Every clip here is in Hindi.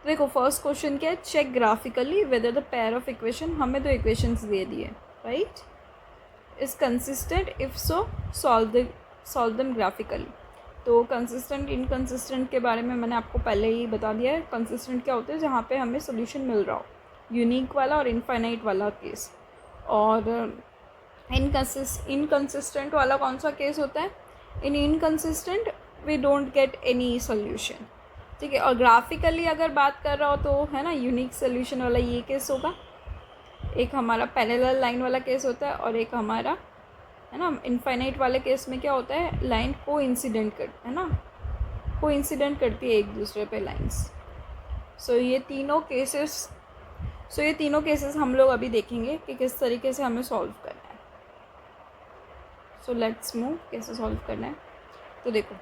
देखो फर्स्ट क्वेश्चन क्या है, check graphically whether the pair of equation, हमें दो इक्वेशंस दे दिए, right, is consistent, if so solve them graphically. तो कंसिस्टेंट इनकंसिस्टेंट के बारे में मैंने आपको पहले ही बता दिया है। कंसिस्टेंट क्या होते हैं, जहाँ पे हमें सोल्यूशन मिल रहा हो, यूनिक वाला और इनफाइनाइट वाला केस। और इनकंसिस्टेंट वाला कौन सा केस होता है, in inconsistent we don't get any solution, ठीक है। और ग्राफिकली अगर बात कर रहा हो तो है ना, यूनिक सोल्यूशन वाला ये केस होगा, एक हमारा पैरेलल लाइन वाला केस होता है, और एक हमारा है ना इनफाइनाइट वाले केस में क्या होता है, लाइन को इंसिडेंट कर है ना, को इंसिडेंट करती है एक दूसरे पे लाइंस। सो ये तीनों केसेस हम लोग अभी देखेंगे कि किस तरीके से हमें सॉल्व करना है। सो लेट्स मूव, कैसे सॉल्व करना है। तो देखो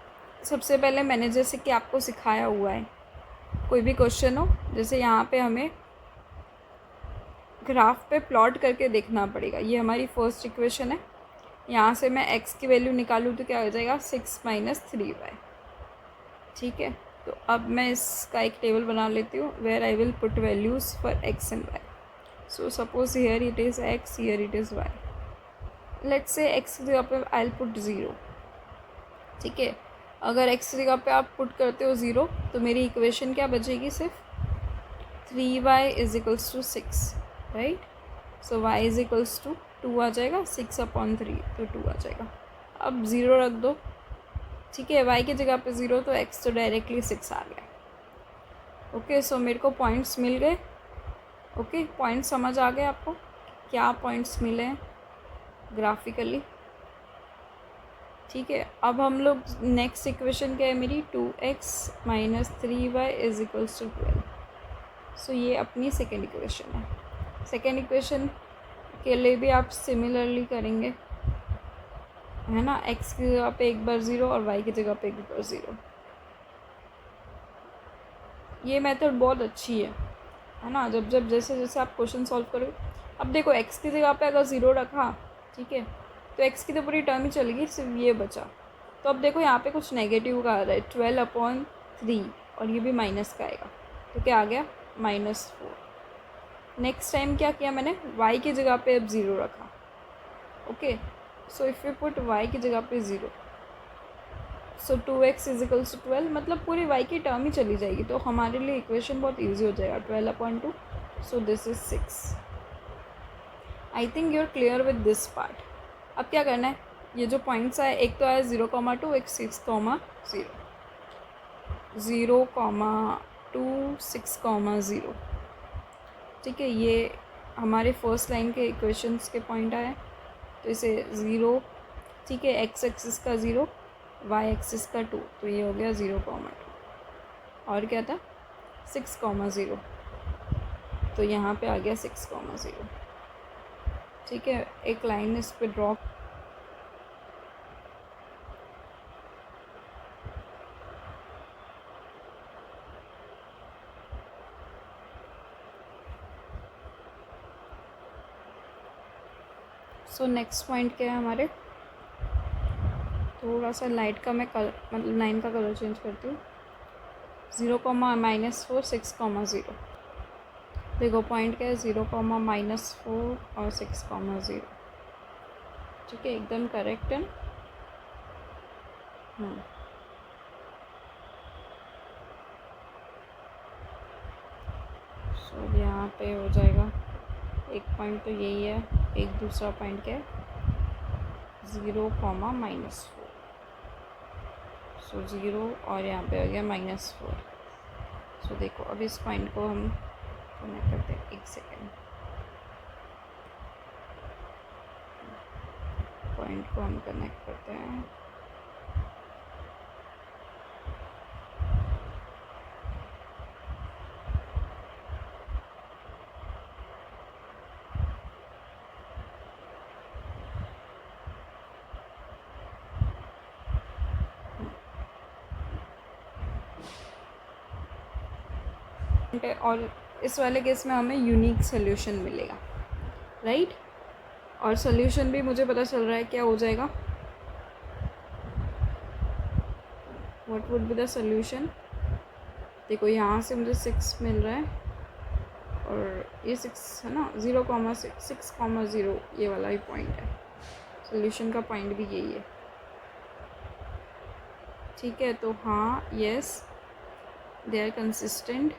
सबसे पहले मैंने जैसे कि आपको सिखाया हुआ है, कोई भी क्वेश्चन हो, जैसे यहाँ पे हमें ग्राफ पे प्लॉट करके देखना पड़ेगा। ये हमारी फर्स्ट इक्वेशन है, यहाँ से मैं x की वैल्यू निकालूँ तो क्या हो जाएगा, 6 - 3y, ठीक है। तो अब मैं इसका एक टेबल बना लेती हूँ, where I will put values for x and y। So suppose here it is x, here it is y। Let's say x की जगह पे आई विल पुट 0, ठीक है। अगर x की जगह पे आप पुट करते हो 0 तो मेरी इक्वेशन क्या बचेगी, सिर्फ 3y = 6, राइट। सो y = 2 आ जाएगा, 6/3 तो 2 आ जाएगा। अब 0 रख दो, ठीक है, y की जगह पे 0 तो x तो डायरेक्टली 6 आ गया। ओके, सो मेरे को पॉइंट्स मिल गए। ओके, पॉइंट्स समझ आ गए आपको, क्या पॉइंट्स मिले हैं ग्राफिकली, ठीक है। अब हम लोग नेक्स्ट इक्वेशन क्या है मेरी, 2x - 3y = 12। सो ये अपनी सेकेंड इक्वेशन है। सेकेंड इक्वेशन के लिए भी आप सिमिलरली करेंगे, है ना, x की जगह पे एक बार 0 और y की जगह पे एक बार 0। ये मेथड बहुत अच्छी है ना, जब जैसे जैसे आप क्वेश्चन सॉल्व करोगे। अब देखो x की जगह पे अगर 0 रखा, ठीक है, तो x की तो पूरी टर्म ही चलेगी, सिर्फ ये बचा। तो अब देखो यहाँ पे कुछ नेगेटिव का आ रहा है, 12/3, और ये भी माइनस का आएगा, तो क्या आ गया, -4। नेक्स्ट टाइम क्या किया मैंने, y की जगह पे अब 0 रखा। Okay, so if you put y की जगह पे 0, सो 2x = 12, मतलब पूरी y की टर्म ही चली जाएगी, तो हमारे लिए इक्वेशन बहुत इजी हो जाएगा, 12/2, so this is 6। I think you are clear with this part. अब क्या करना है, ये जो पॉइंट्स आए, एक तो आया 0,2, एक 6,0, 0,2, 6,0, ठीक है। ये हमारे फर्स्ट लाइन के इक्वेशंस के पॉइंट आए, तो इसे 0, ठीक है, x एक्सिस का 0, y एक्सिस का 2, तो ये हो गया 0,2, और क्या था 6,0, तो यहाँ पे आ गया 6,0, ठीक है। एक लाइन इस पे ड्रॉ, सो नेक्स्ट पॉइंट क्या है हमारे, थोड़ा सा लाइट का मैं मतलब लाइन का कलर चेंज करती हूँ, 0,-4, 6,0, देखो पॉइंट क्या है, 0,-4 और 6,0, ठीक है, एकदम करेक्ट है। सो यहाँ पे हो जाएगा, एक पॉइंट तो यही है, एक दूसरा पॉइंट क्या है, 0,-4, सो 0 और यहाँ पे हो गया -4। सो देखो अब इस पॉइंट को हम कनेक्ट करते हैं, एक सेकेंड, पॉइंट को हम कनेक्ट करते हैं, और इस वाले केस में हमें यूनिक सोल्यूशन मिलेगा, राइट। और सोल्यूशन भी मुझे पता चल रहा है क्या हो जाएगा, what would be the solution, देखो यहाँ से मुझे 6 मिल रहा है और ये 6 है ना, 0,6,0 ये वाला ही पॉइंट है। सोल्यूशन का पॉइंट भी यही है। ठीक है, तो हाँ, yes, they are consistent,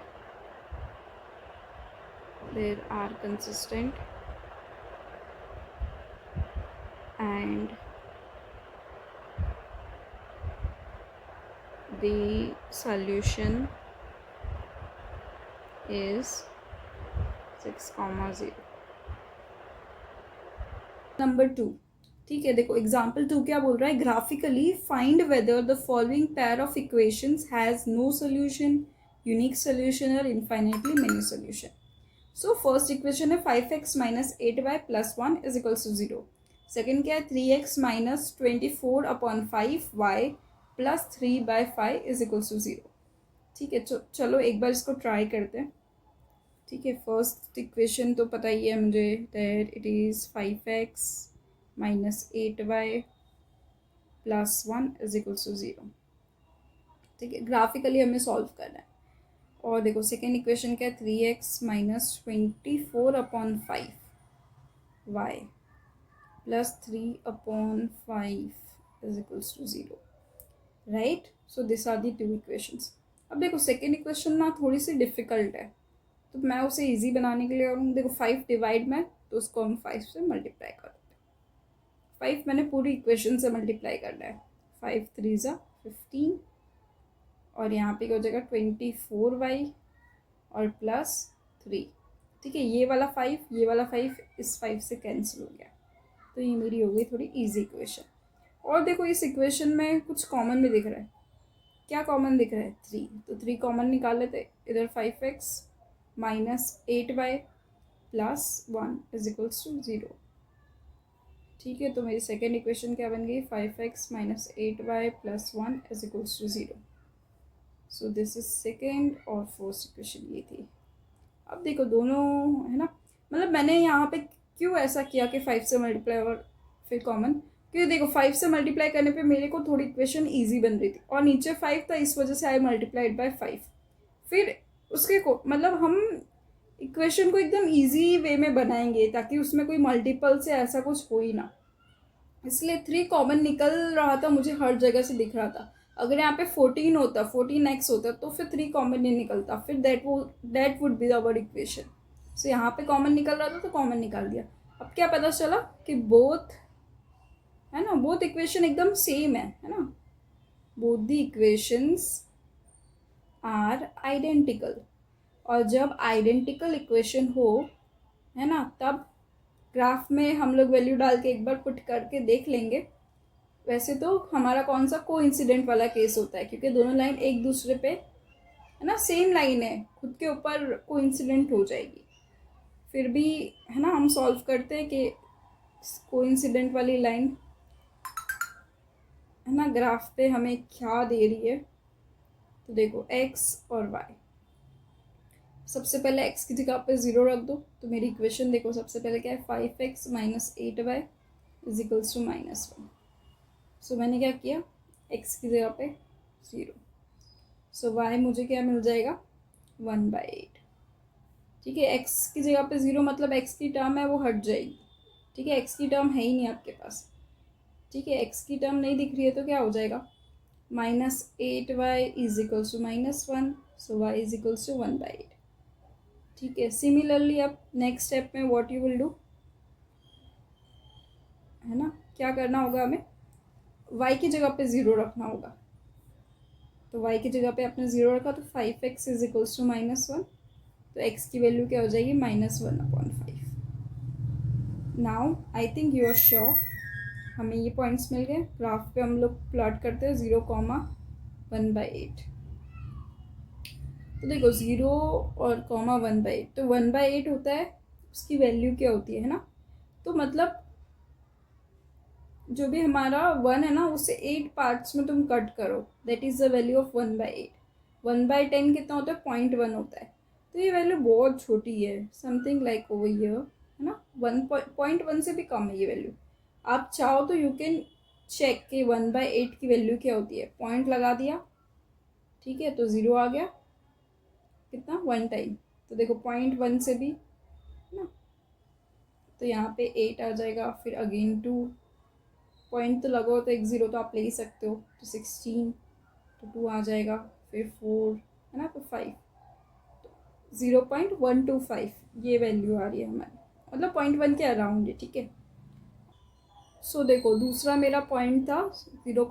and the solution is 6,0। Number 2, ठीक है, देखो एग्जाम्पल 2 क्या बोल रहा है, graphically find whether the following pair of equations has no solution, unique solution और infinitely many solution. So first equation है 5x minus 8y plus 1 is equals to 0। Second क्या है 3x minus 24/5y plus 3/5 is equals to 0। ठीक है, चलो एक बार इसको ट्राई करते हैं। ठीक है, फर्स्ट इक्वेशन तो पता ही है मुझे, that it is 5x minus 8y plus 1 is equals to 0। ठीक है, ग्राफिकली हमें सॉल्व करना है। और देखो सेकेंड इक्वेशन क्या है 3x minus 24/5y plus 3/5 is equals to 0, right. So this are the two equations. अब देखो सेकेंड इक्वेशन ना थोड़ी सी डिफ़िकल्ट है, तो मैं उसे इजी बनाने के लिए करूँगी। देखो 5 डिवाइड में, तो उसको हम 5 से मल्टीप्लाई कर देते हैं। 5 मैंने पूरी इक्वेशन से मल्टीप्लाई करना है। 5 3 ज़ा 15 और यहाँ पे क्या हो जाएगा 24y और प्लस 3। ठीक है, ये वाला 5 ये वाला 5 इस 5 से कैंसिल हो गया, तो ये मेरी हो गई थोड़ी इजी इक्वेशन। और देखो इस इक्वेशन में कुछ कॉमन भी दिख रहा है। क्या कॉमन दिख रहा है 3, तो 3 कॉमन निकाल लेते। इधर 5x minus 8y plus 1 is equals to 0। ठीक है, तो मेरी सेकेंड इक्वेशन क्या बन गई 5x minus 8y plus 1 is equals to 0। So this is second और फर्स्ट इक्वेशन ये थी। अब देखो दोनों है ना, मतलब मैंने यहाँ पे क्यों ऐसा किया कि 5 से मल्टीप्लाई और फिर कॉमन, क्योंकि देखो 5 से मल्टीप्लाई करने पे मेरे को थोड़ी इक्वेशन इजी बन रही थी और नीचे 5 था, इस वजह से आई मल्टीप्लाइड बाय 5। फिर उसके को मतलब हम इक्वेशन को एकदम इजी वे में बनाएंगे ताकि उसमें कोई मल्टीपल से ऐसा कुछ हो ही ना, इसलिए 3 कॉमन निकल रहा था, मुझे हर जगह से दिख रहा था। अगर यहाँ पे 14 होता 14x होता तो फिर 3 कॉमन नहीं निकलता, फिर that would be our equation. So यहाँ पे कॉमन निकल रहा था तो कॉमन निकाल दिया। अब क्या पता चला कि बोथ है ना, बोथ इक्वेशन एकदम सेम है ना, both the equations are identical. और जब आइडेंटिकल इक्वेशन हो है ना, तब ग्राफ में हम लोग वैल्यू डाल के एक बार पुट करके देख लेंगे। वैसे तो हमारा कौन सा कोइंसिडेंट वाला केस होता है, क्योंकि दोनों लाइन एक दूसरे पे है ना, सेम लाइन है, खुद के ऊपर कोइंसिडेंट हो जाएगी। फिर भी है ना हम सॉल्व करते हैं कि कोइंसिडेंट वाली लाइन है ना ग्राफ पे हमें क्या दे रही है। तो देखो x और y, सबसे पहले x की जगह पे 0 रख दो, तो मेरी इक्वेशन देखो सबसे पहले क्या है 5x minus 8y is equals to -1। So मैंने क्या किया x की जगह पे 0, सो y मुझे क्या मिल जाएगा 1/8। ठीक है, x की जगह पे 0 मतलब x की टर्म है वो हट जाएगी। ठीक है, x की टर्म है ही नहीं आपके पास। ठीक है, x की टर्म नहीं दिख रही है तो क्या हो जाएगा -8y is equals to -1, so y is equals to 1/8। ठीक है, सिमिलरली अब नेक्स्ट स्टेप में व्हाट यू विल डू है ना, क्या करना होगा हमें y की जगह पे 0 रखना होगा। तो y की जगह पे आपने 0 रखा तो 5x इज इक्वल्स टू -1, तो x की वैल्यू क्या हो जाएगी -1/5। Now I think you are sure, हमें ये पॉइंट्स मिल गए। ग्राफ पे हम लोग प्लॉट करते हैं 0,1/8। तो देखो 0 और 1/8, तो 1/8 होता है, उसकी वैल्यू क्या होती है ना, तो मतलब जो भी हमारा 1 है ना उसे 8 पार्ट्स में तुम कट करो, that is the value of 1/8। 1/10 कितना होता है 0.1 होता है, तो ये वैल्यू बहुत छोटी है, समथिंग लाइक ओवर हियर है ना, 1.1 से भी कम है ये वैल्यू। आप चाहो तो यू कैन चेक कि 1/8 की वैल्यू क्या होती है, पॉइंट लगा दिया, ठीक है, तो 0 आ गया। कितना 1 टाइम, तो देखो 0.1 से भी ना, तो यहाँ पे 8 आ जाएगा, फिर अगेन 2 पॉइंट तो लगाओ तो एक ज़ीरो तो आप ले ही सकते हो, तो 16, तो 2 आ जाएगा, फिर 4 है ना, तो 5, 0.125 ये वैल्यू आ रही है हमारी, मतलब 0.1 के अराउंड है, ठीक है। सो देखो दूसरा मेरा पॉइंट था 0,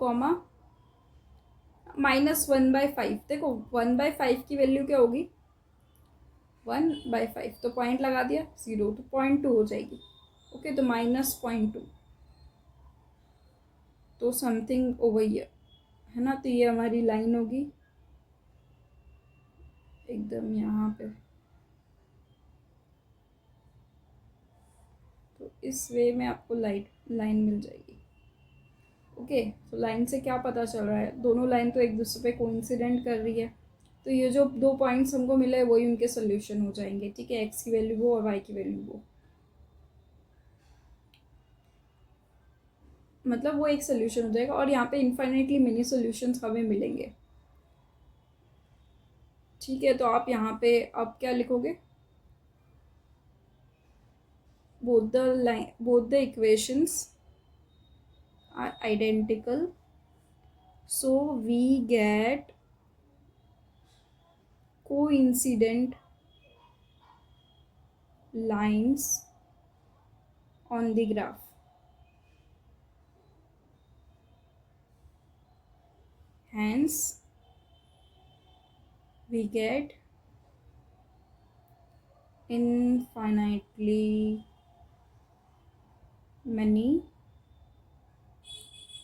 -1/5, देखो 1/5 की वैल्यू क्या होगी, 1/5, तो पॉइंट लगा दिया 0, तो 0.2 हो जाएगी, ओके, तो -0.2, तो समथिंग ओवर ईयर है ना, तो ये हमारी लाइन होगी एकदम यहाँ पे, तो इस वे में आपको लाइन मिल जाएगी, ओके। तो लाइन से क्या पता चल रहा है, दोनों लाइन तो एक दूसरे पे कोइंसिडेंट कर रही है, तो ये जो 2 पॉइंट्स हमको मिले वही उनके सोल्यूशन हो जाएंगे, ठीक है, एक्स की वैल्यू वो और वाई की वैल्यू वो, मतलब वो एक सोल्यूशन हो जाएगा, और यहाँ पे इन्फाइनेटली मिनी सोल्यूशंस हमें मिलेंगे, ठीक है। तो आप यहाँ पे अब क्या लिखोगे, both the equations are identical, so we get coincident lines on the graph, hence we get infinitely many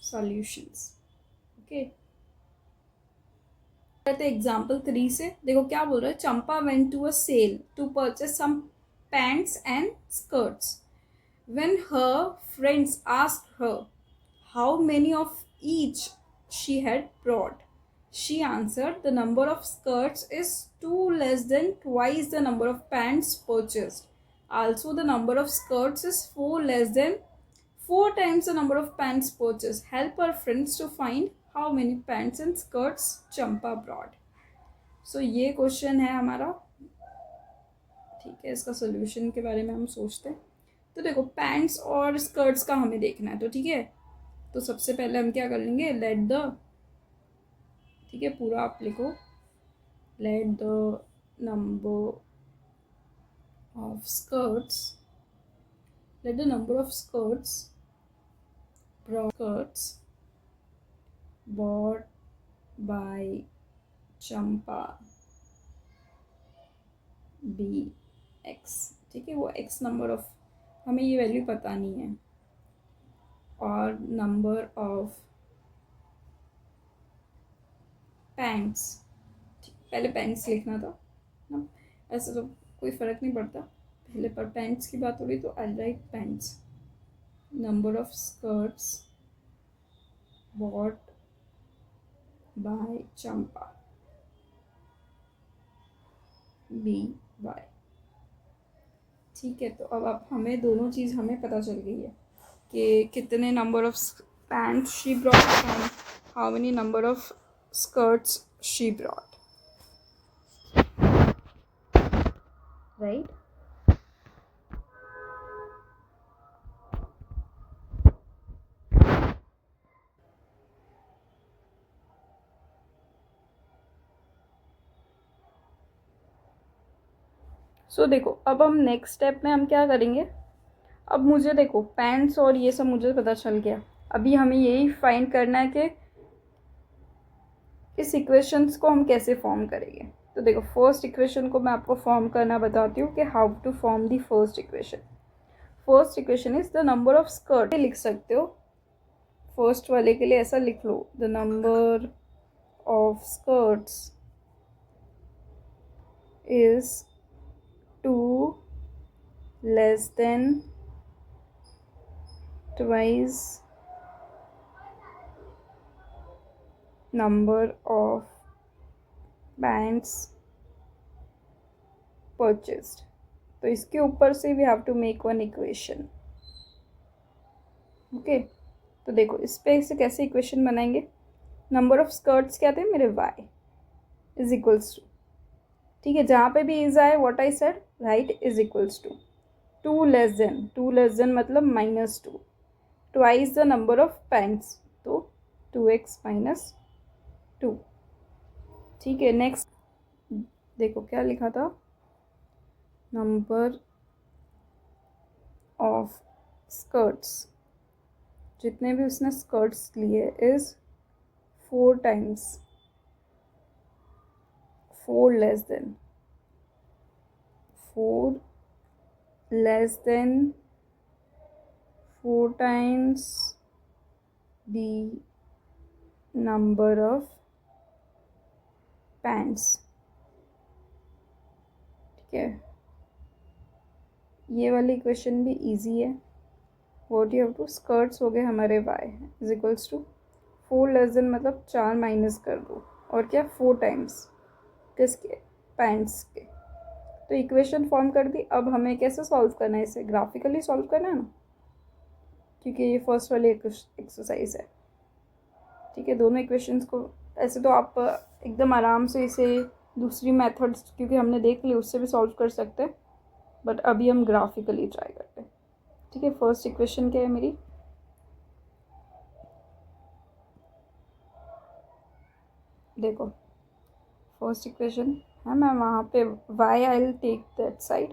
solutions, okay। Example 3 से देखो क्या बोल रहा है, Champa went to a sale to purchase some pants and skirts, when her friends asked her how many of each she had brought, she answered, the number of skirts is 2 less than twice the number of pants purchased. Also, the number of skirts is 4 less than 4 times the number of pants purchased. Help her friends to find how many pants and skirts Champa brought. So, ये क्वेश्चन है हमारा, ठीक है। इसका सोल्यूशन के बारे में हम सोचते हैं। तो देखो पैंट्स और स्कर्ट्स का हमें देखना है, तो ठीक है, तो सबसे पहले हम क्या कर लेंगे, लेट द, ठीक है, पूरा आप लिखो, let the number of skirts, let the number of skirts bought by Champa be x, ठीक है, वो एक्स नंबर ऑफ, हमें ये वैल्यू पता नहीं है, और नंबर ऑफ पैंट्स, पहले पैंट्स लिखना था ना, ऐसे तो कोई फ़र्क नहीं पड़ता, पहले पर पैंट्स की बात हो रही तो I write pants, number of skirts bought by Champa be y, ठीक है। तो अब आप हमें दोनों चीज़ हमें पता चल गई है कि कितने number of pants she brought and how many number of skirts she brought, right. So देखो अब हम नेक्स्ट स्टेप में हम क्या करेंगे, अब मुझे देखो पैंट्स और ये सब मुझे पता चल गया, अभी हमें यही फाइंड करना है कि इस इक्वेशंस को हम कैसे फॉर्म करेंगे। तो देखो फर्स्ट इक्वेशन को मैं आपको फॉर्म करना बताती हूँ कि how to form the first equation. First equation is the number of skirt, लिख सकते हो फर्स्ट वाले के लिए ऐसा लिख लो, the number of skirts is 2 less than twice number of pants purchased। तो इसके ऊपर से we have to make one equation, okay. तो देखो इस पे से कैसे इक्वेशन बनाएंगे, नंबर ऑफ स्कर्ट्स क्या थे मेरे y इज इक्वल्स टू ठीक है, जहाँ पे भी is I what I said, right is equals to two less than मतलब -2, twice the number of pants, तो 2x माइनस 2। ठीक है, नेक्स्ट देखो क्या लिखा था, नंबर ऑफ स्कर्ट्स, जितने भी उसने स्कर्ट्स लिए is 4 times 4 less then 4 less then 4 times the number of pants। ठीक है, ये वाली इक्वेशन भी इजी है। What you have to, skirts हो गए हमारे y is equals to 4 less than मतलब 4 माइनस कर दो, और क्या 4 टाइम्स किसके, पैंट्स के। तो इक्वेशन फॉर्म कर दी। अब हमें कैसे सॉल्व करना है, इसे ग्राफिकली सॉल्व करना है ना, क्योंकि ये फर्स्ट वाली एक्सरसाइज है। ठीक है, दोनों इक्वेशंस को ऐसे तो आप एकदम आराम से इसे दूसरी मेथड्स क्योंकि हमने देख ली उससे भी सॉल्व कर सकते हैं, बट अभी हम ग्राफिकली ट्राई करते हैं। ठीक है, फर्स्ट इक्वेशन क्या है मेरी, देखो फर्स्ट इक्वेशन है, मैं वहाँ पे y I will take that side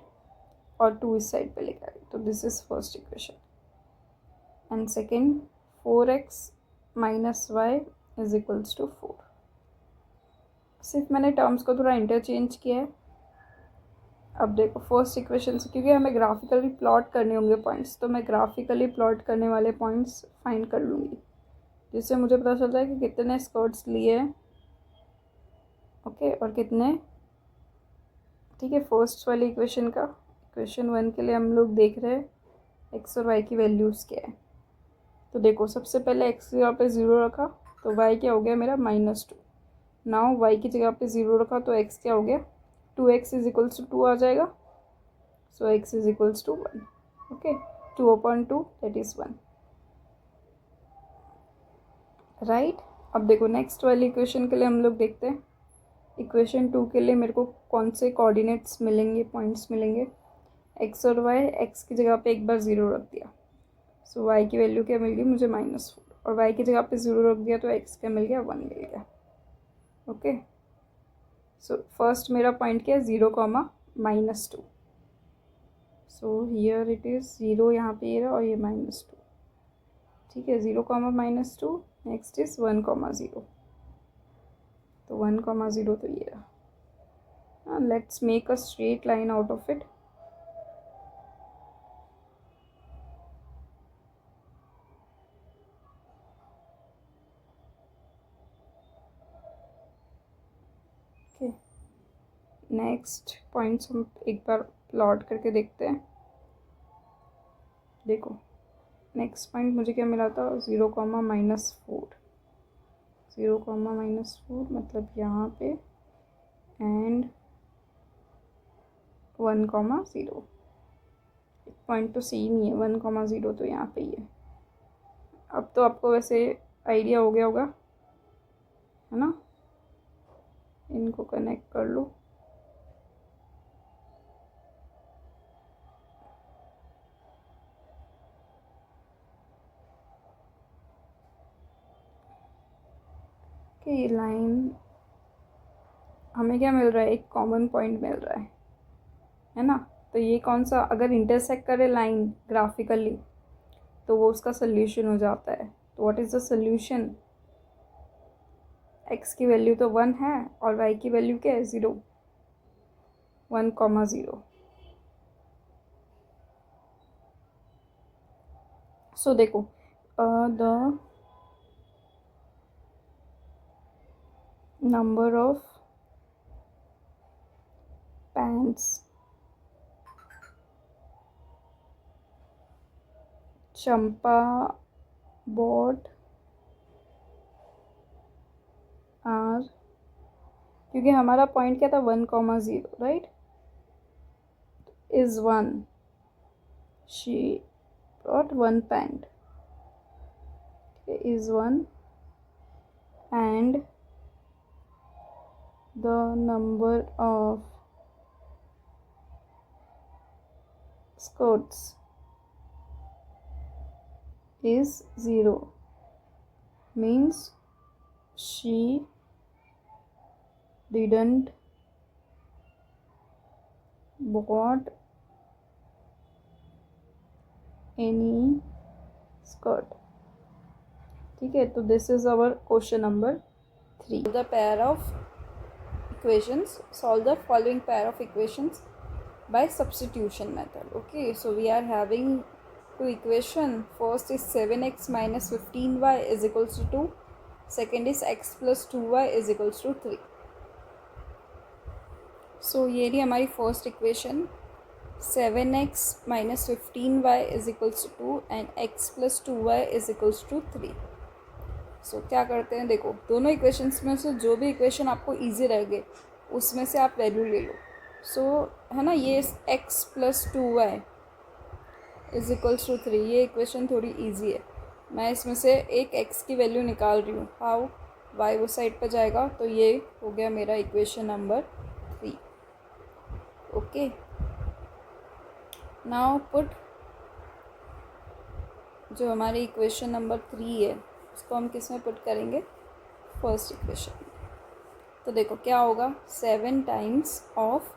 और 2 इस साइड पे लेकर आई, तो this is first equation. And second 4x minus Y is equals to 4। सिर्फ मैंने टर्म्स को थोड़ा इंटरचेंज किया है। अब देखो फर्स्ट इक्वेशन से, क्योंकि हमें ग्राफिकली प्लॉट करने होंगे पॉइंट्स, तो मैं ग्राफिकली प्लॉट करने वाले पॉइंट्स फाइंड कर लूँगी, जिससे मुझे पता चलता है कि कितने स्कर्ट्स लिए हैं। ओके, और कितने। ठीक है, फर्स्ट वाली इक्वेशन का, इक्वेशन 1 के लिए हम लोग देख रहे हैं एक्स और वाई की वैल्यूज़ क्या है। तो देखो सबसे पहले एक्स की जगह पे 0 रखा, तो वाई क्या हो गया मेरा -2। नाउ वाई की जगह पे 0 रखा तो एक्स क्या हो गया, 2x इज इक्वल्स टू 2 आ जाएगा, so x is equals to 1। Okay, 2/2 that is 1, right. अब देखो नेक्स्ट वाली इक्वेशन के लिए हम लोग देखते हैं। इक्वेशन 2 के लिए मेरे को कौन से कोऑर्डिनेट्स मिलेंगे, पॉइंट्स मिलेंगे, एक्स और वाई। एक्स की जगह पे एक बार 0 रख दिया, सो वाई की वैल्यू क्या मिल गई मुझे -4, और वाई की जगह पे 0 रख दिया तो एक्स क्या मिल गया, 1 मिल गया। ओके, सो फर्स्ट मेरा पॉइंट क्या है, 0, -2। सो हियर इट इज़ 0, यहाँ पे ये रहा और ये -2। ठीक है, 0, -2, नेक्स्ट इज 1, 0, तो 1, 0 तो ये रहा। Let's make a straight line out of it. Okay, next points हम एक बार प्लॉट करके देखते हैं। देखो नेक्स्ट पॉइंट मुझे क्या मिला था, 0, -4, 0, -4 मतलब यहाँ पे, एंड 1, 0। पॉइंट तो सेम ही है, 1, 0 तो यहाँ पे ही है। अब तो आपको वैसे आइडिया हो गया होगा, है ना, इनको कनेक्ट कर लो। कि ये लाइन हमें क्या मिल रहा है, एक कॉमन पॉइंट मिल रहा है ना। तो ये कौन सा, अगर इंटरसेक्ट करे लाइन ग्राफिकली तो वो उसका सोल्यूशन हो जाता है। तो what is the solution, x की वैल्यू तो 1 है और वाई की वैल्यू क्या है, 0, 1, 0। सो देखो the number of pants Champa bought are, क्योंकि हमारा पॉइंट क्या था, 1, 0, right, is 1, she brought 1 pant, is 1, and the number of skirts is 0 means she didn't bought any skirt. ठीक है, तो this is our question number 3. The pair of equations, solve the following pair of equations by substitution method. Okay, so we are having two equation. First is 7x minus 15y is equals to 2. Second is x plus 2y is equals to 3. So ये रही हमारी first equation. 7x minus 15y is equals to 2 and x plus 2y is equals to 3. सो क्या करते हैं, देखो दोनों इक्वेशंस में से जो भी इक्वेशन आपको इजी लगे उसमें से आप वैल्यू ले लो. सो है ना, ये x plus 2y is equals to 3, ये इक्वेशन थोड़ी इजी है. मैं इसमें से एक x की वैल्यू निकाल रही हूँ. हाउ? y वो साइड पर जाएगा, तो ये हो गया मेरा equation number 3. Okay, now put जो हमारी इक्वेशन नंबर 3 है उसको हम किस में पुट करेंगे, फर्स्ट इक्वेशन. तो देखो क्या होगा, 7 times of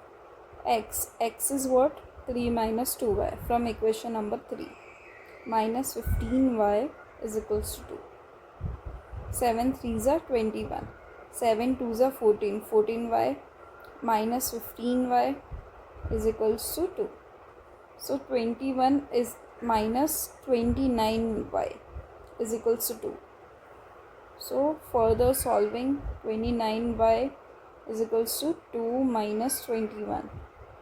x is what 3 minus 2y from equation number 3 minus 15y is equals to 2. 7 3s are 21, 7 2s are 14, 14y minus 15y is equals to 2. So 21 is minus 29y is equals to 2. So further solving, 29y is equals to 2 minus 21.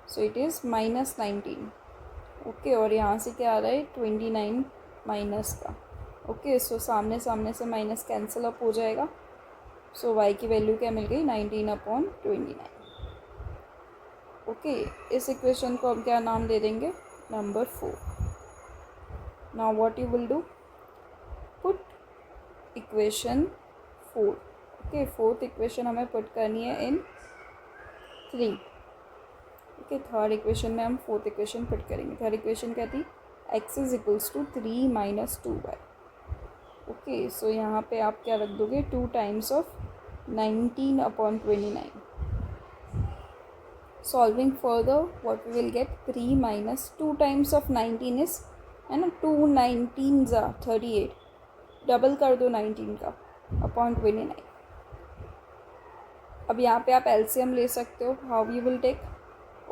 So it is minus 19. Okay, और यहाँ से क्या आ रहा है 29 माइनस का. ओके, सो सामने सामने से माइनस कैंसिल अप हो जाएगा. सो y की वैल्यू क्या मिल गई, 19/29. ओके, इस इक्वेशन को हम क्या नाम दे देंगे, number 4. Now what you will do, put equation 4. Okay, fourth equation हमें पुट करनी है इन 3. ओके, थर्ड इक्वेशन में हम फोर्थ इक्वेशन पुट करेंगे. थर्ड इक्वेशन क्या थी, x is equals to 3 minus 2y. Okay, so यहाँ पे आप क्या रख दोगे, 2 times of 19/29. Solving further what we will get, 3 minus 2 times of 19 is, है ना, 2 19s are 38. डबल कर दो 19 का अपॉन 29. अब यहाँ पे आप एलसीएम ले सकते हो. हाउ यू विल टेक,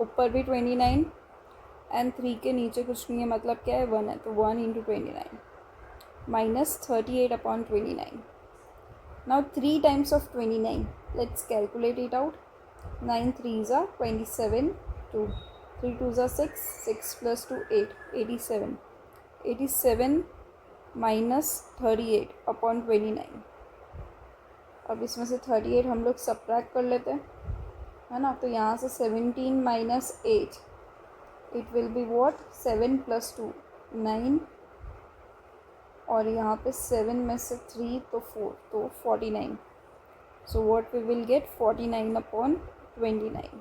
ऊपर भी 29 एंड 3 के नीचे कुछ नहीं है, मतलब क्या है 1 है, तो 1 into 29 minus 38/29. Now 3 times of 29, let's calculate it out. 9 3s are 27, 2 3 2s are 6, 6 plus 2 8, 87. 87 minus 38/29. अब इसमें से 38 हम लोग सब्ट्रैक्ट कर लेते हैं, है ना. तो यहाँ से 17 minus 8, it will be what, 7 plus 2 9, और यहाँ पे 7 में से 3 तो 4, तो 49. So what we will get, 49/29.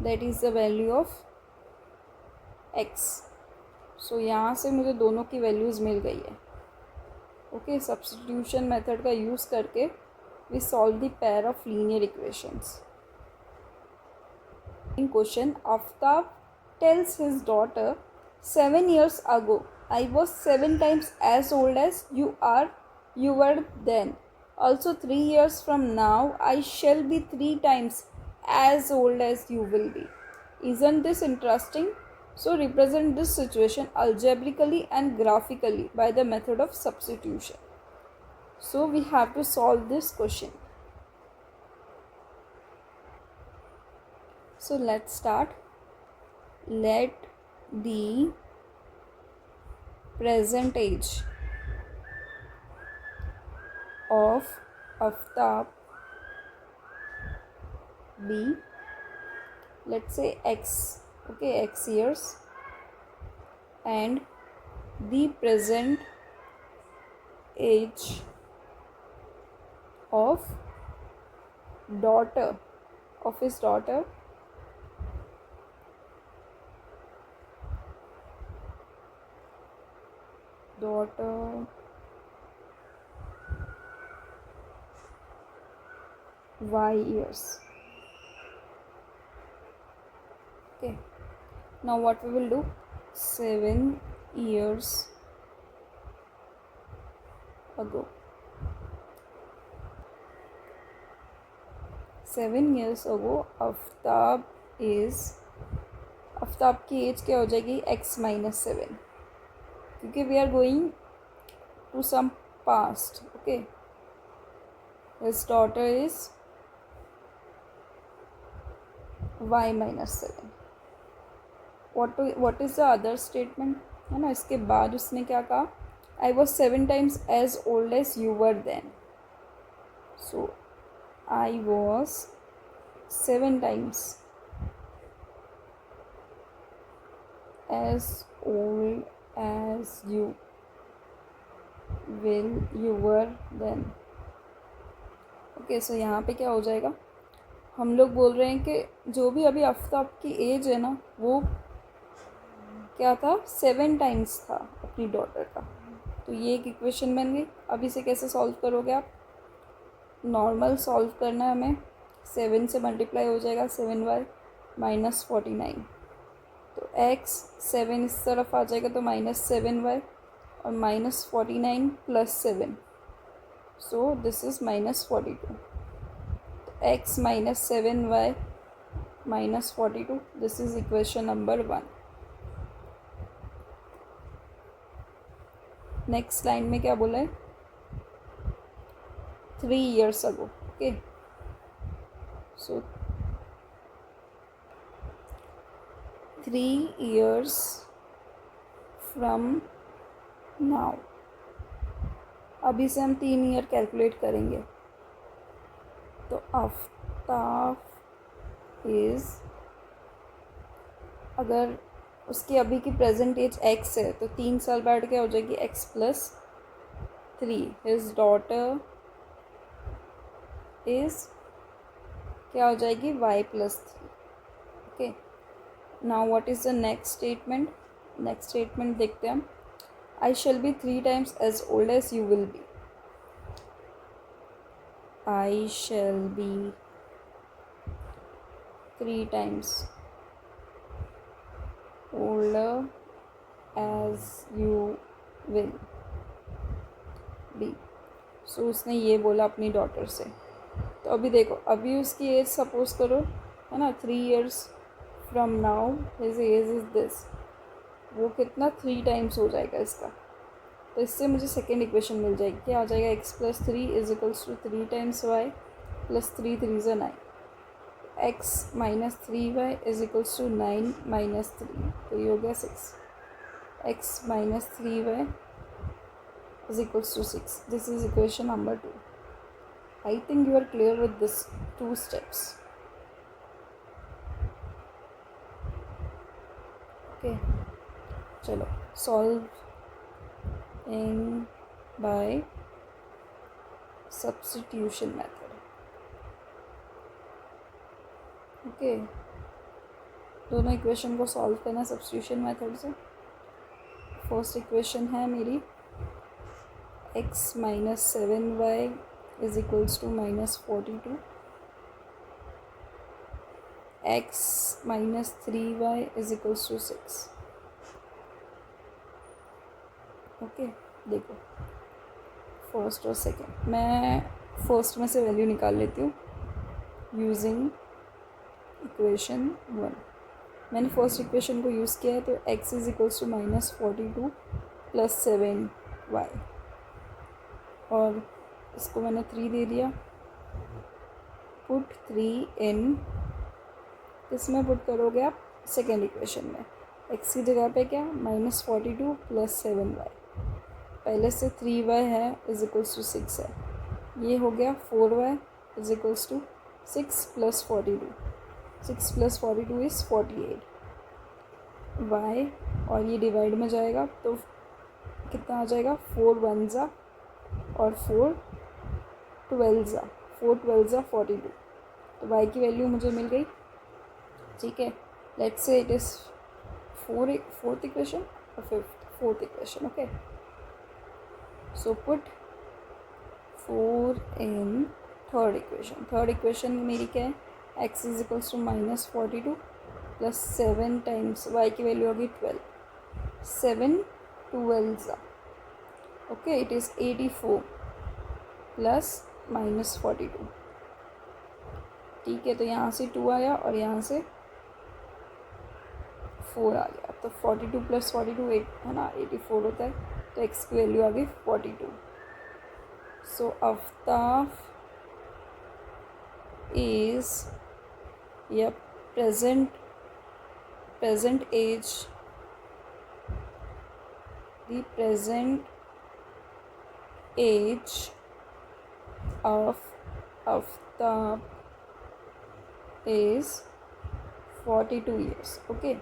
That is the value of x. सो यहाँ से मुझे दोनों की वैल्यूज़ मिल गई है. ओके, सब्स्टिट्यूशन मेथड का यूज़ करके we solve the pair of linear equations. In question, Aftab tells his daughter 7 years ago I was 7 times as old as you were then. Also 3 years from now I shall be 3 times as old as you will be. Isn't this interesting? So represent this situation algebraically and graphically by the method of substitution. So we have to solve this question. So let's start. Let the present age of Aftab be, let's say x. Okay, x years, and the present age of his daughter daughter y years. Okay, now what we will do, 7 years ago. 7 years ago Aftab की एज क्या हो जाएगी, x माइनस 7, क्योंकि we are going to some past. Okay, his daughter is y minus 7. What is the other statement, है ना. इसके बाद उसने क्या कहा, I was 7 times age old age you were then. So I was 7 टाइम्स as old as you were then. Okay, so यहाँ पे क्या हो जाएगा, हम लोग बोल रहे हैं कि जो भी अभी आफ्ताब की एज है ना, वो क्या था, 7 टाइम्स था अपनी डॉटर का. तो ये एक इक्वेशन बन गई. अब इसे कैसे सॉल्व करोगे आप, नॉर्मल सॉल्व करना है हमें. 7 से मल्टीप्लाई हो जाएगा 7y माइनस 49. तो x 7 इस तरफ आ जाएगा तो माइनस 7y और minus 49 plus 7, so this is minus 42. तो x minus 7y minus 42, this is equation number 1. Next line में क्या बोला है, 3 years ago. Okay, so 3 years from now. अभी से हम 3 ईयर कैलकुलेट करेंगे. तो आफ्ताब इज़, अगर उसकी अभी की प्रेजेंट एज x है तो 3 साल बाद क्या हो जाएगी, x plus 3. His daughter is क्या हो जाएगी, y plus 3. Okay, now what is the next statement. Next statement देखते हैं हम. I shall be 3 times age old age you will be. I shall be 3 times older as you will be. So उसने ये बोला अपनी डॉटर से. तो अभी देखो, अभी उसकी एज सपोज करो, है ना, 3 years from now his age is this. वो कितना 3 टाइम्स हो जाएगा इसका. तो इससे मुझे सेकेंड इक्वेशन मिल जाएगी. क्या आ जाएगा, x plus 3 is equals to 3 times y plus 3 3 ज़ा 9. x minus 3y is equals to 9 minus 3, तो ये हो गया 6. x minus 3y is equals to 6. This is equation number 2. I think you are clear with this 2 steps. Okay, चलो solve in by substitution method. Okay, दोनों इक्वेशन को सॉल्व करना सब्स्टिट्यूशन मेथड से. फर्स्ट इक्वेशन है मेरी x minus 7y is equals to minus 42. x minus 3y is equals to 6. Okay, देखो फर्स्ट और सेकेंड. मैं फर्स्ट में से वैल्यू निकाल लेती हूँ यूजिंग इक्वेशन 1. मैंने फर्स्ट इक्वेशन को यूज़ किया है, तो x is equals to minus 42 plus 7y, और इसको मैंने 3 दे दिया. पुट 3 इन, इसमें पुट करोगे आप सेकेंड इक्वेशन में. x की जगह पे क्या, माइनस 42 प्लस 7y. पहले से 3y है इज इक्वल्स टू 6 है. ये हो गया 4y is equals to 6 plus 42. 6 plus 42 is 48. y और ये डिवाइड में जाएगा तो कितना आ जाएगा, 4 1 ज़ा और 4 12 ज़ा, 4 12 ज़ा 42. तो y की वैल्यू मुझे मिल गई. ठीक है, let's say it is fourth equation और fourth equation. Okay, so put 4 in third equation. Third equation मेरी क्या है, x is equals to -42 plus 7 times y की वैल्यू होगी 12. 7 12 ओके, इट इज़ 84 प्लस -42. ठीक है, तो यहाँ से 2 आया और यहाँ से 4 आ गया. तो 42 प्लस 42 8 है ना, 84 होता है. तो x की वैल्यू आ गई 42. सो आफ्ताब is या present age, the present age of Aftab is 42 years. Okay,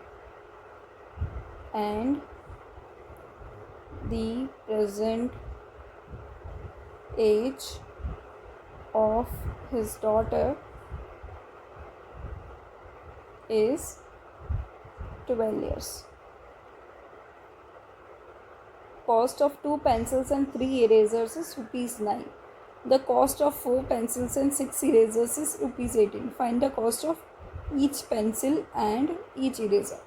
and the present age of his daughter is 12 years. Cost of 2 pencils and 3 erasers is ₹9. The cost of 4 pencils and 6 erasers is ₹18. Find the cost of each pencil and each eraser.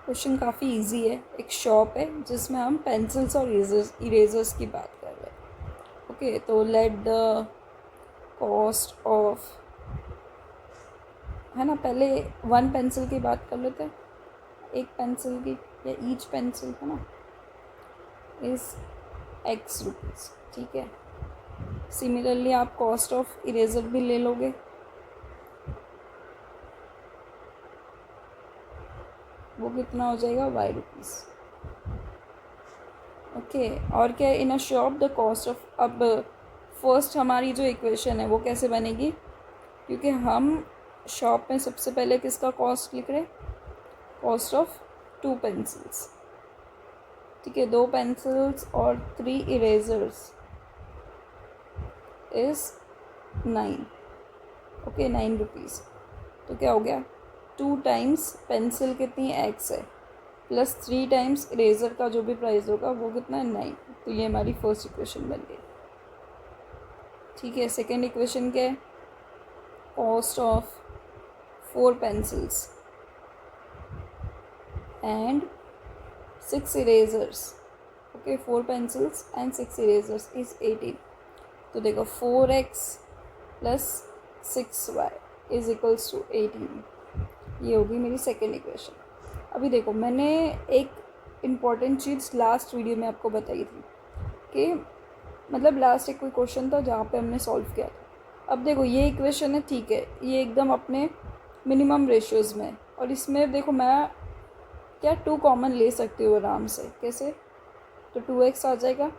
Question काफ़ी इजी है. एक शॉप है जिसमें हम पेंसिल्स और इरेजर्स की बात कर रहे हैं. ओके, तो लेट द कॉस्ट ऑफ, है ना, पहले 1 पेंसिल की बात कर लेते हैं. एक पेंसिल की या ईच पेंसिल, है ना, इज़ X रुपीज़. ठीक है, सिमिलरली आप कॉस्ट ऑफ इरेजर भी ले लोगे. वो कितना हो जाएगा, Y रुपीज़. ओके, और क्या है, इन अ शॉप द कॉस्ट ऑफ. अब फर्स्ट हमारी जो इक्वेशन है वो कैसे बनेगी, क्योंकि हम शॉप में सबसे पहले किसका कॉस्ट लिख रहे हैं, कॉस्ट ऑफ 2 पेंसिल्स. ठीक है, 2 पेंसिल्स और 3 इरेजर्स इज़ 9. Okay, 9 rupees. तो क्या हो गया, 2 टाइम्स पेंसिल कितनी X है प्लस 3 टाइम्स इरेज़र का जो भी प्राइस होगा वो कितना है, 9. तो ये हमारी फर्स्ट इक्वेशन बन गई. ठीक है, सेकेंड इक्वेशन क्या है, cost of 4 pencils and 6 erasers. Okay, 4 pencils and 6 erasers is 18. तो देखो 4x plus 6y is equals to 18. ये होगी मेरी सेकेंड इक्वेशन. अभी देखो, मैंने एक इम्पॉर्टेंट चीज़ लास्ट वीडियो में आपको बताई थी कि मतलब लास्ट एक कोई क्वेश्चन था जहाँ पे हमने सॉल्व किया था. अब देखो ये इक्वेशन है, ठीक है, ये एकदम अपने मिनिमम रेशियोज़ में, और इसमें देखो मैं क्या 2 कॉमन ले सकती हूँ आराम से. कैसे, तो 2x आ जाएगा,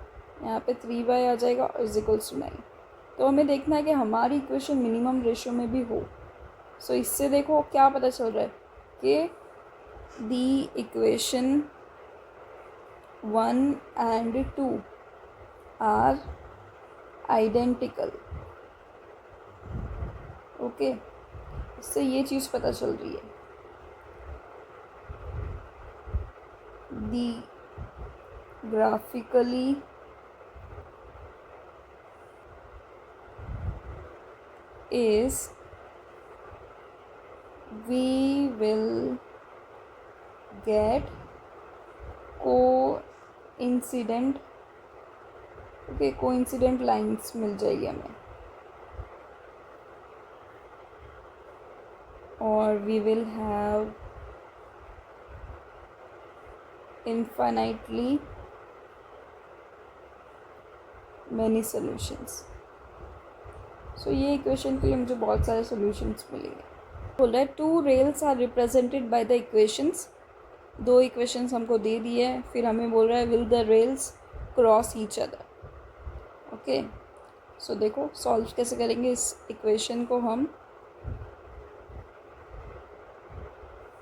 यहाँ पे 3y आ जाएगा और इज इक्वल्स टू 9. तो हमें देखना है कि हमारी इक्वेशन मिनिमम रेशियो में भी हो. सो इससे देखो क्या पता चल रहा है कि the equation 1 and 2 are identical. Okay, इससे ये चीज़ पता चल रही है, the graphically is we will get coincident. Okay, coincident lines मिल जाएगी हमें, और we will have infinitely many solutions. So ये इक्वेशन के लिए मुझे बहुत सारे सॉल्यूशंस मिलेंगे. बोल रहा है 2 rails are represented by the equations. 2 equations हमको दे दिए है, फिर हमें बोल रहा है will the rails cross each other. Okay, so देखो सॉल्व कैसे करेंगे इस इक्वेशन को. हम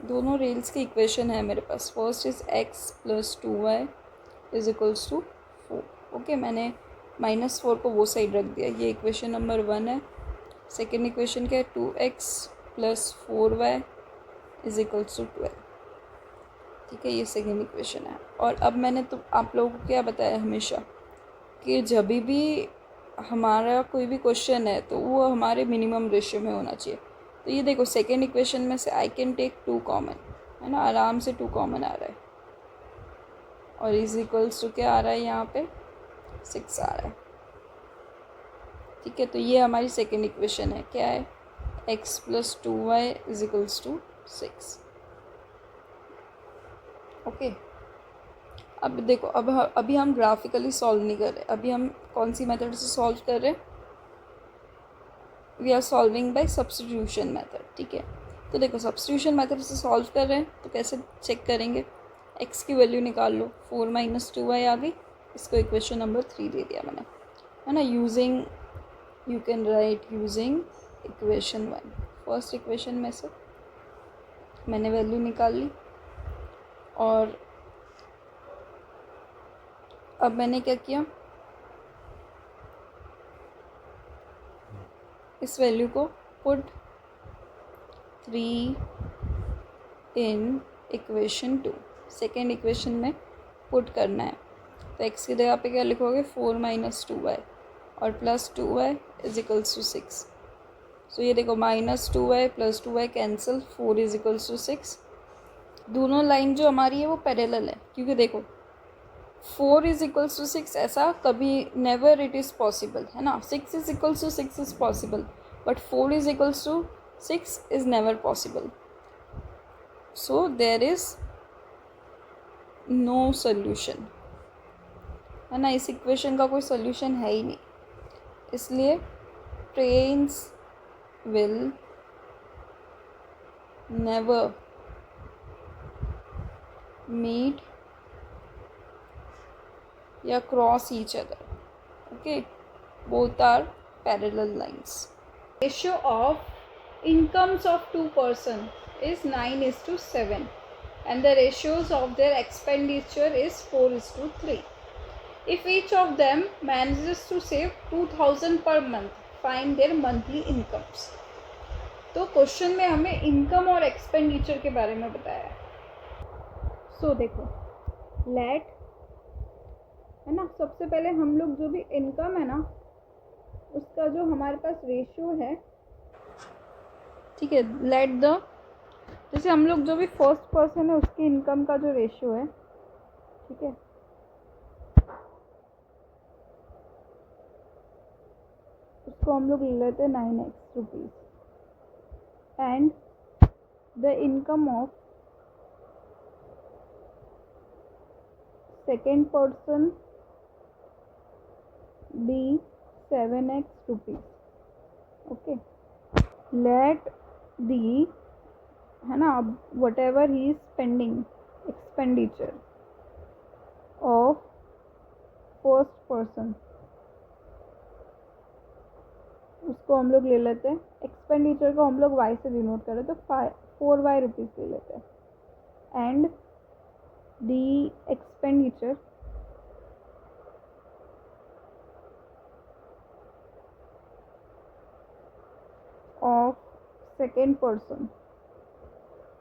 दोनों रेल्स की इक्वेशन है मेरे पास. First is x plus 2y is equals to 4. Okay, मैंने -4 को वो साइड रख दिया. ये इक्वेशन नंबर 1 है. सेकेंड इक्वेशन क्या है, 2x plus 4y is equals to 12. ठीक है, ये सेकेंड इक्वेशन है। और अब मैंने तो आप लोगों को क्या बताया हमेशा कि जब भी हमारा कोई भी क्वेश्चन है तो वो हमारे मिनिमम रेशियो में होना चाहिए। तो ये देखो सेकेंड इक्वेशन में से आई कैन टेक 2 कॉमन, है ना, आराम से 2 कॉमन आ रहा है और इज इक्वल्स टू क्या आ रहा है यहाँ पे 6 आ रहा है। ठीक है, तो ये हमारी सेकेंड इक्वेशन है, क्या है x + 2y is equals to 6। Okay, अब देखो अभी हम ग्राफिकली सॉल्व नहीं कर रहे, अभी हम कौन सी मेथड से सॉल्व कर रहे हैं, we are solving by substitution method. ठीक है, तो देखो सब्स्टिट्यूशन मेथड से सॉल्व कर रहे हैं तो कैसे चेक करेंगे, x की वैल्यू निकाल लो, 4 - 2y आ गई, इसको इक्वेशन नंबर 3 दे दिया मैंने, है ना। Using you can write using equation 1, first equation में से मैंने वैल्यू निकाल ली और अब मैंने क्या किया, इस वैल्यू को put 3 in equation 2, second equation में पुट करना है। तो x की जगह पे क्या लिखोगे 4 - 2y और +2y इज इक्वल्स टू 6। सो ये देखो -2y + 2y cancel, 4 is equals to 6। दोनों लाइन जो हमारी है वो पैरेलल है, क्योंकि देखो 4 इज इक्वल्स टू 6 ऐसा कभी नेवर इट इज़ पॉसिबल, है ना। 6 is equals to 6 is possible but 4 is equals to 6 is never possible. So there is no solution, है ना, इस इक्वेशन का कोई सोल्यूशन है ही नहीं। इसलिए ट्रेन्स विल नेवर मीट या cross each other, okay, both are parallel lines. Ratio of incomes of two person is 9:7 and the ratios of their expenditure is 4:3. If each of them manages to save 2000 per month, find their monthly incomes. तो क्वेश्चन में हमें इनकम और एक्सपेंडिचर के बारे में बताया है। सो देखो लेट, है ना, सबसे पहले हम लोग जो भी इनकम है ना उसका जो हमारे पास रेशियो है, ठीक है, लेट द, जैसे हम लोग जो भी फर्स्ट पर्सन है उसकी इनकम का जो रेशियो है, ठीक है, उसको हम लोग ले लेते हैं 9x rupees and the income of second person be 7x rupees. Okay, let the, है ना, अब whatever he is spending expenditure of first person, उसको हम लोग ले लेते हैं, एक्सपेंडिचर को हम लोग y से डिनोट करें तो 4y रुपीज़ ले लेते हैं and the expenditure of second person,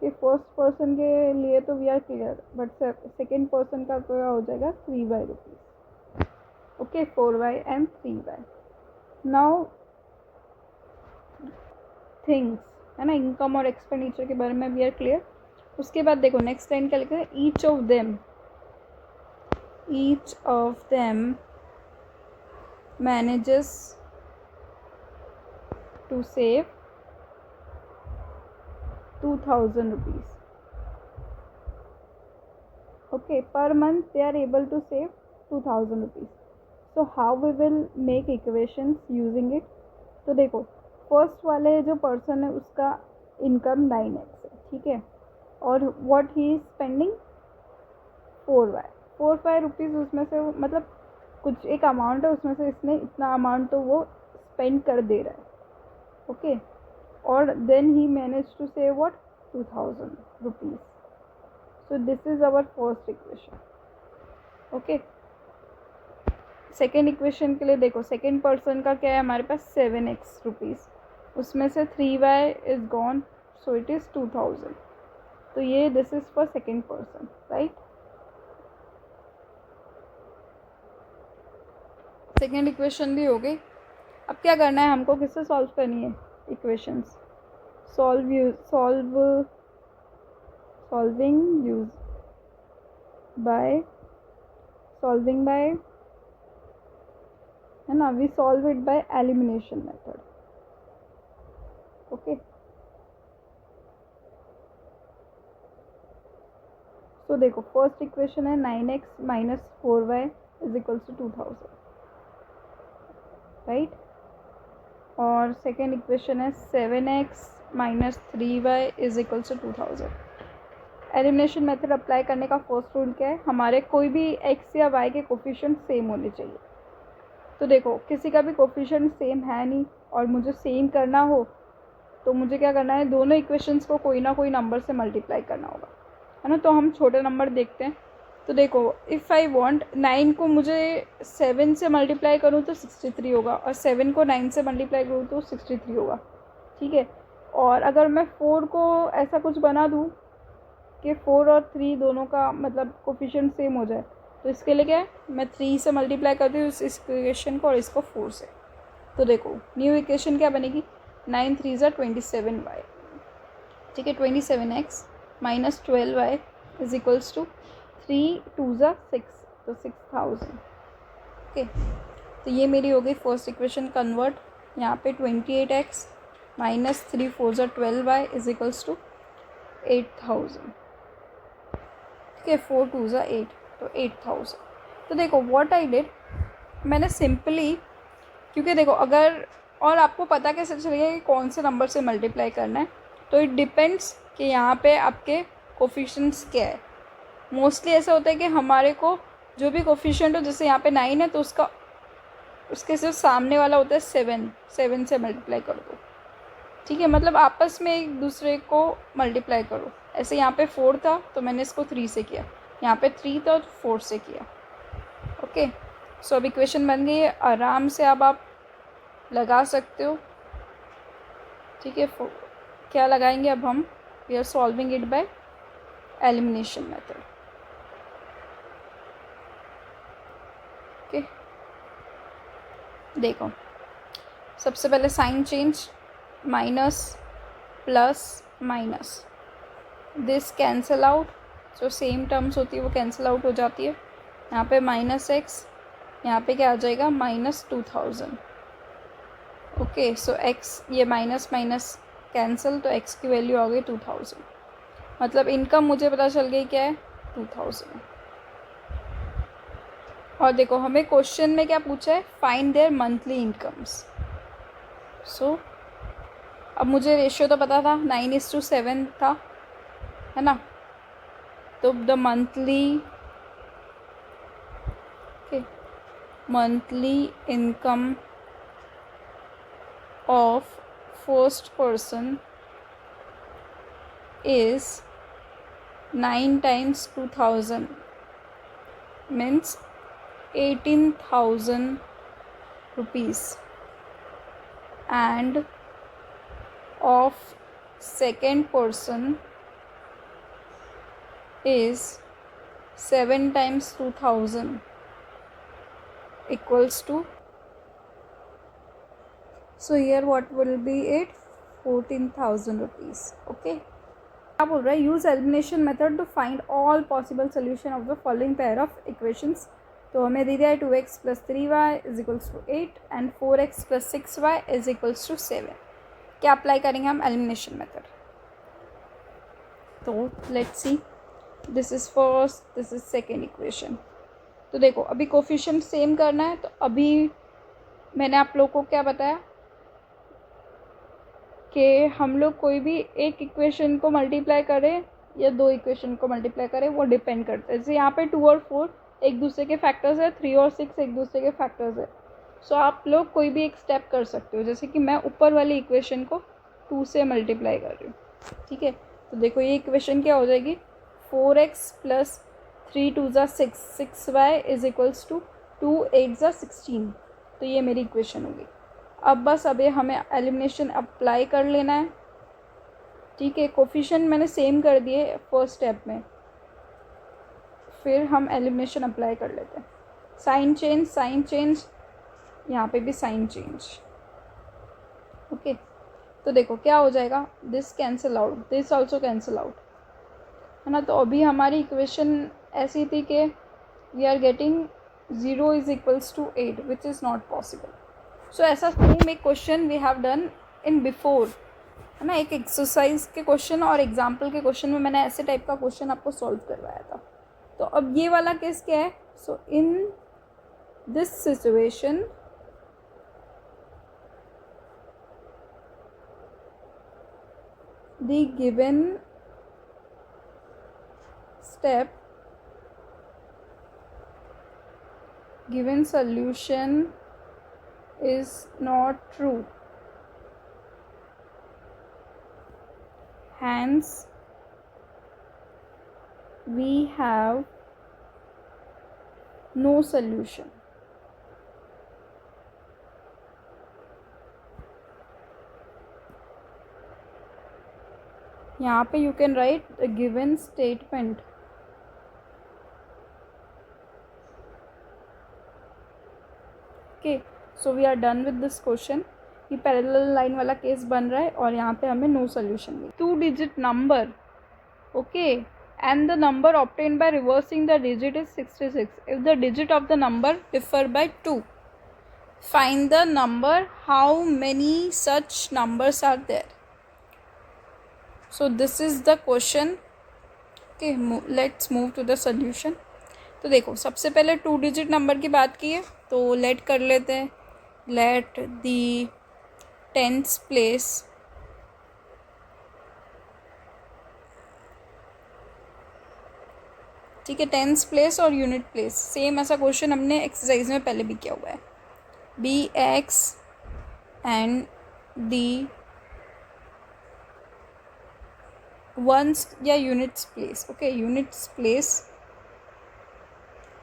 कि फर्स्ट पर्सन के लिए तो we are clear but second person का क्या हो जाएगा 3y rupees. Okay, 4y and 3y। Now things, है ना, इनकम और एक्सपेंडिचर के बारे में वी आर क्लियर। उसके बाद देखो नेक्स्ट लाइन क्या लिखा है, each of them manages to save 2000 rupees. Okay, per month they are able to save 2000 rupees. So how we will make equations using it? तो देखो फर्स्ट वाले जो पर्सन है उसका इनकम 9x है, ठीक है, और what he is spending 4y rupees, उसमें से मतलब कुछ एक अमाउंट है उसमें से इसने इतना अमाउंट तो वो स्पेंड कर दे रहा है। ओके, और then he managed to save what 2000 rupees. So this is our first equation. Okay, second equation के लिए देखो सेकेंड पर्सन का क्या है हमारे पास 7x रुपीज़, उसमें से 3y is gone, so it is 2000। तो ये this is for second person, right. Second equation भी हो गई। अब क्या करना है हमको, किससे सॉल्व करनी है इक्वेशंस? सॉल्विंग बाय है ना, we solve it by elimination method. Okay, तो देखो फर्स्ट इक्वेशन है 9x minus 4y is equals to 2000, right. और सेकेंड इक्वेशन है 7x minus 3y is equals to 2000। Elimination method apply करने का फर्स्ट रूल क्या है, हमारे कोई भी x या y के कोफिशिएंट सेम होने चाहिए। तो देखो किसी का भी कोफिशिएंट सेम है नहीं, और मुझे सेम करना हो तो मुझे क्या करना है, दोनों इक्वेशंस को कोई ना कोई नंबर से मल्टीप्लाई करना होगा, है ना। तो हम छोटे नंबर देखते हैं। तो देखो इफ़ आई वांट 9 को मुझे 7 से मल्टीप्लाई करूँ तो 63 होगा, और 7 को 9 से मल्टीप्लाई करूँ तो 63 होगा, ठीक है। और अगर मैं 4 को ऐसा कुछ बना दूँ कि 4 और 3 दोनों का मतलब कोफिशिएंट सेम हो जाए, तो इसके लिए क्या है, मैं 3 से मल्टीप्लाई करती हूँ इस इक्वेशन को और इसको 4 से। तो देखो न्यू इक्वेशन क्या बनेगी, 9 3 ज़ा 27y, ठीक है। 27x minus 12y is equals to 3 2 ज़ा 6, तो 6000। ओके, तो ये मेरी हो गई फर्स्ट इक्वेशन कन्वर्ट। यहाँ पे 28x माइनस 3 4 ज़ा 12y इज इक्वल्स टू 8000, ठीक है। 4 2 ज़ा 8, तो 8000। तो देखो व्हाट आई डिड, मैंने सिंपली, क्योंकि देखो अगर, और आपको पता कैसे चलेगा कि कौन से नंबर से मल्टीप्लाई करना है, तो इट डिपेंड्स कि यहाँ पे आपके कोफिशिएंट्स क्या है। मोस्टली ऐसा होता है कि हमारे को जो भी कोफिशिएंट हो, जैसे यहाँ पे 9 है तो उसके सिर्फ सामने वाला होता है 7 से मल्टीप्लाई कर दो, ठीक है। मतलब आपस में एक दूसरे को मल्टीप्लाई करो। ऐसे यहाँ पे 4 था तो मैंने इसको 3 से किया, यहाँ पे 3 था तो 4 से किया। ओके, सो अब इक्वेशन बन गई है, आराम से अब आप लगा सकते हो, ठीक है। क्या लगाएंगे अब हम, we are solving it by elimination method. Okay, देखो सबसे पहले sign change, minus plus minus, this cancel out, जो सेम टर्म्स होती है वो कैंसिल आउट हो जाती है। यहाँ पे माइनस एक्स, यहाँ पे क्या आ जाएगा माइनस 2000। ओके, सो एक्स, ये माइनस माइनस कैंसिल, तो एक्स की वैल्यू आ गई 2000। मतलब इनकम मुझे पता चल गई क्या है, 2000। और देखो हमें क्वेश्चन में क्या पूछा है, फाइंड देयर मंथली इनकम्स। सो अब मुझे रेशियो तो पता था 9:7 था, है ना। तो the monthly income of first person is 9 times 2000 means 18,000 rupees, and of second person is 7 times 2000 equals to, so here what will be it, 14,000 rupees. Okay, क्या बोल रहा है, use elimination method to find all possible solution of the following pair of equations. तो हमें दे दिया है 2x plus 3y is equals to 8 and 4x plus 6y is equals to 7। क्या अप्लाई करेंगे हम, एलिमिनेशन मेथड। तो let's see, this is first, this is second equation. तो देखो अभी कोफिशिएंट सेम करना है, तो अभी मैंने आप लोग को क्या बताया कि हम लोग कोई भी एक इक्वेशन को मल्टीप्लाई करें या दो इक्वेशन को मल्टीप्लाई करें, वो डिपेंड करता है। जैसे यहाँ पे 2 और 4 एक दूसरे के फैक्टर्स है, 3 और 6 एक दूसरे के फैक्टर्स है। सो आप लोग कोई भी एक स्टेप कर सकते हो, जैसे कि मैं ऊपर वाली इक्वेशन को 2 से मल्टीप्लाई कर रही हूँ, ठीक है। तो देखो ये इक्वेशन क्या हो जाएगी, 4x प्लस 3 2 ज़ा 6, 6y इज इक्वल्स टू 2 8 ज़ा 16। तो ये मेरी इक्वेशन होगी। अब बस अभी हमें एलिमिनेशन अप्लाई कर लेना है। ठीक है, कोफिशिएंट मैंने सेम कर दिए फर्स्ट स्टेप में, फिर हम एलिमिनेशन अप्लाई कर लेते हैं। साइन चेंज, यहाँ पे भी साइन चेंज। ओके, तो देखो क्या हो जाएगा, this cancel out, this also cancel out, है ना। तो अभी हमारी इक्वेशन ऐसी थी कि we are getting 0 is equals to 8 which is not possible. So ऐसा सेम एक question we have done in before, है ना। एक एक्सरसाइज के क्वेश्चन और एग्जाम्पल के क्वेश्चन में मैंने ऐसे टाइप का क्वेश्चन आपको सॉल्व करवाया था। तो अब ये वाला केस क्या है, so in this situation the given step, given solution is not true, hence we have no solution. यहाँ पे you can write the given statement, okay, so we are done with this question। ये पैरेलल लाइन वाला केस बन रहा है और यहाँ पे हमें नो सोल्यूशन मिला। 2 digit number, okay, and the number obtained by reversing the digit is 66 if the digit of the number differ by 2, find the number, how many such numbers are there। So this is the question, okay, let's move to the solution। तो देखो सबसे पहले 2 डिजिट नंबर की बात की है तो लेट कर लेते हैं, लेट दी टेंस प्लेस ठीक है, टेंस प्लेस और यूनिट प्लेस सेम ऐसा क्वेश्चन हमने एक्सरसाइज में पहले भी किया हुआ है। B x and the ones या units place, okay, units place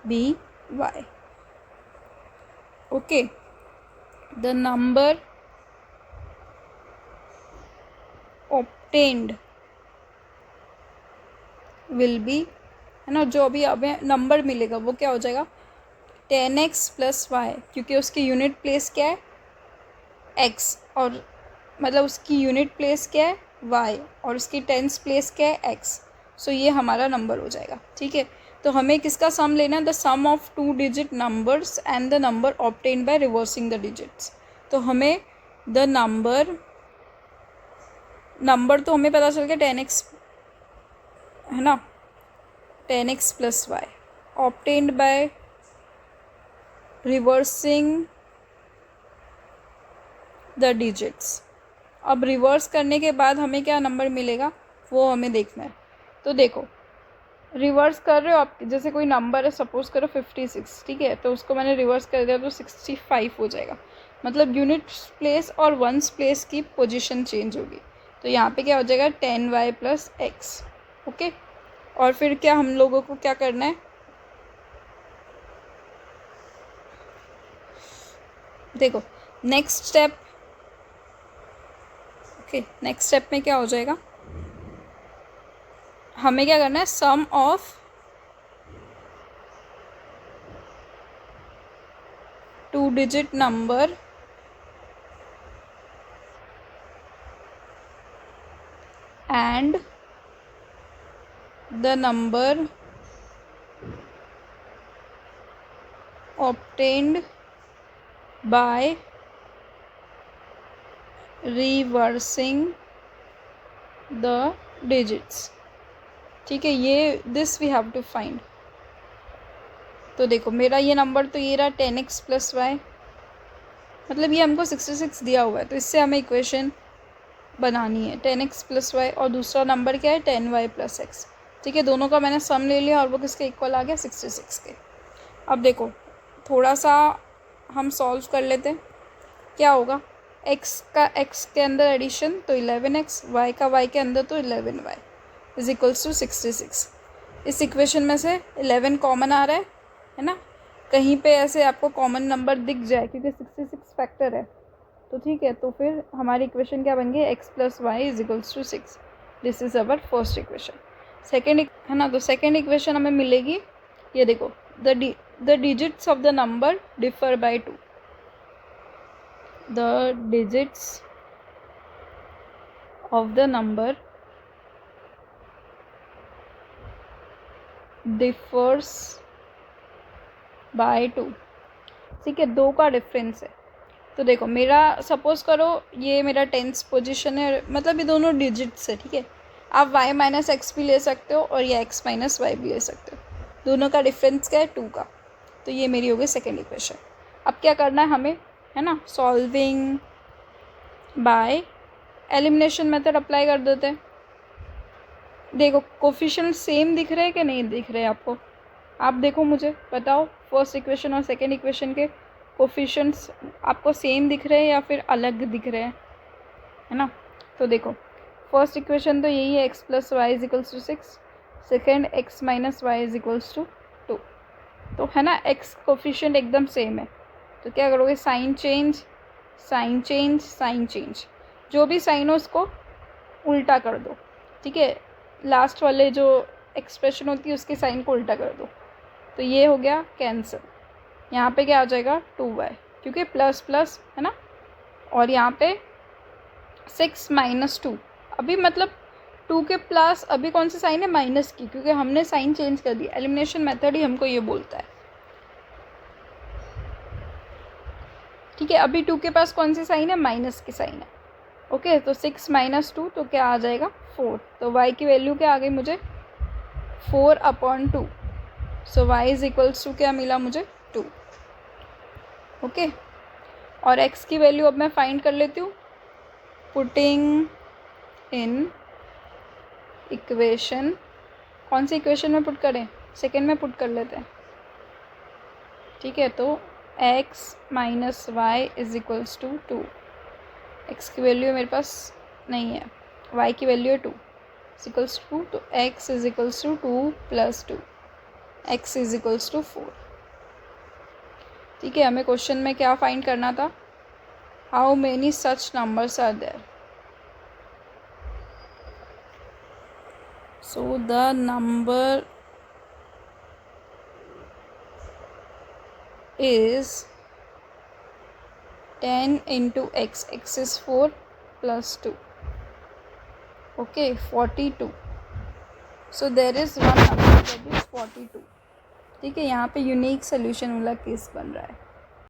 b y, okay, the number obtained will be, है ना, जो अभी हमें नंबर मिलेगा वो क्या हो जाएगा 10x प्लस वाई, क्योंकि उसकी यूनिट प्लेस क्या है x, और मतलब उसकी यूनिट प्लेस क्या है y, और उसकी टेंस प्लेस क्या है x। सो ये हमारा नंबर हो जाएगा। ठीक है, तो हमें किसका सम लेना है, the sum of 2 digit numbers and the number obtained by reversing the digits. तो हमें द नंबर तो हमें पता चल गया 10x, है ना, 10x plus Y obtained by reversing the digits. अब रिवर्स करने के बाद हमें क्या नंबर मिलेगा वो हमें देखना है। तो देखो रिवर्स कर रहे हो आप, जैसे कोई नंबर है सपोज करो 56, ठीक है, तो उसको मैंने रिवर्स कर दिया तो 65 हो जाएगा, मतलब यूनिट प्लेस और वंस प्लेस की पोजीशन चेंज होगी। तो यहाँ पे क्या हो जाएगा 10y प्लस एक्स, ओके। और फिर क्या हम लोगों को क्या करना है, देखो next step, okay, next step में क्या हो जाएगा, हमें क्या करना है sum of 2 digit number and the number obtained by reversing the digits। ठीक है, ये this we have to find. तो देखो मेरा ये नंबर तो ये रहा 10x प्लस वाई, मतलब ये हमको 66 दिया हुआ है, तो इससे हमें इक्वेशन बनानी है 10x प्लस वाई, और दूसरा नंबर क्या है 10y प्लस एक्स। ठीक है, दोनों का मैंने सम ले लिया और वो किसके इक्वल आ गया 66 के। अब देखो थोड़ा सा हम सॉल्व कर लेते हैं, क्या होगा x का x के अंदर एडिशन तो 11x, y का y के अंदर तो 11y इज इक्वल्स टू 66। इस इक्वेशन में से 11 कॉमन आ रहा है ना, कहीं पे ऐसे आपको कॉमन नंबर दिख जाए क्योंकि 66 फैक्टर है, तो ठीक है, तो फिर हमारी इक्वेशन क्या बन गई x plus Y is equals to 6। This is our first equation. Second है ना, तो सेकेंड इक्वेशन हमें मिलेगी, ये देखो, the digits of the number differ by 2. The digits of the number differs by 2. ठीक है, 2 का डिफरेंस है. तो देखो, मेरा सपोज करो ये मेरा 10th पोजीशन है, मतलब ये दोनों डिजिट्स है. ठीक है, आप y माइनस एक्स भी ले सकते हो और ये x माइनस वाई भी ले सकते हो. दोनों का डिफरेंस क्या है? 2 का. तो ये मेरी हो गई सेकेंड इक्वेशन. अब क्या करना है हमें, है ना, solving bye elimination method apply कर देते हैं. देखो, कोफिशिएंट सेम दिख रहे हैं कि नहीं दिख रहे आपको? आप देखो, मुझे बताओ, फर्स्ट इक्वेशन और सेकेंड इक्वेशन के कोफिशिएंट्स आपको सेम दिख रहे हैं या फिर अलग दिख रहे हैं, है ना? तो देखो, फर्स्ट इक्वेशन तो यही है, x plus Y is equals to 6. Second x minus Y is equals to 2. तो है ना, x कोफिशिएंट एकदम सेम है. तो क्या करोगे, sign change, sign change, sign change, जो भी साइन हो उसको उल्टा कर दो. ठीक है, लास्ट वाले जो एक्सप्रेशन होती है उसके साइन को उल्टा कर दो. तो ये हो गया कैंसिल. यहाँ पे क्या आ जाएगा, 2y, क्योंकि प्लस प्लस है ना. और यहाँ पे 6 माइनस 2, अभी मतलब 2 के प्लस अभी कौन सी साइन है, माइनस की, क्योंकि हमने साइन चेंज कर दिया. एलिमिनेशन मेथड ही हमको ये बोलता है. ठीक है, अभी 2 के पास कौन सी साइन है, माइनस की साइन है. ओके, तो 6 माइनस 2 तो क्या आ जाएगा, 4. तो y की वैल्यू क्या आ गई मुझे, 4/2. सो y इज इक्वल्स टू क्या मिला मुझे, 2. ओके, और x की वैल्यू अब मैं फाइंड कर लेती हूँ. पुटिंग इन इक्वेशन, कौन सी इक्वेशन में पुट करें, सेकेंड में पुट कर लेते हैं. ठीक है, तो x minus Y is equals to 2. x की वैल्यू मेरे पास नहीं है, y की वैल्यू है 2 इज इक्वल्स टू 2. तो x is equals to 2 plus 2, x is equals to 4. ठीक है, हमें क्वेश्चन में क्या फाइंड करना था, how many such numbers are there. So the number is 10 into x, x is 4 plus 2, okay, 42. so there is one number that is 42. ठीक है, यहाँ पे यूनिक सोल्यूशन वाला केस बन रहा है.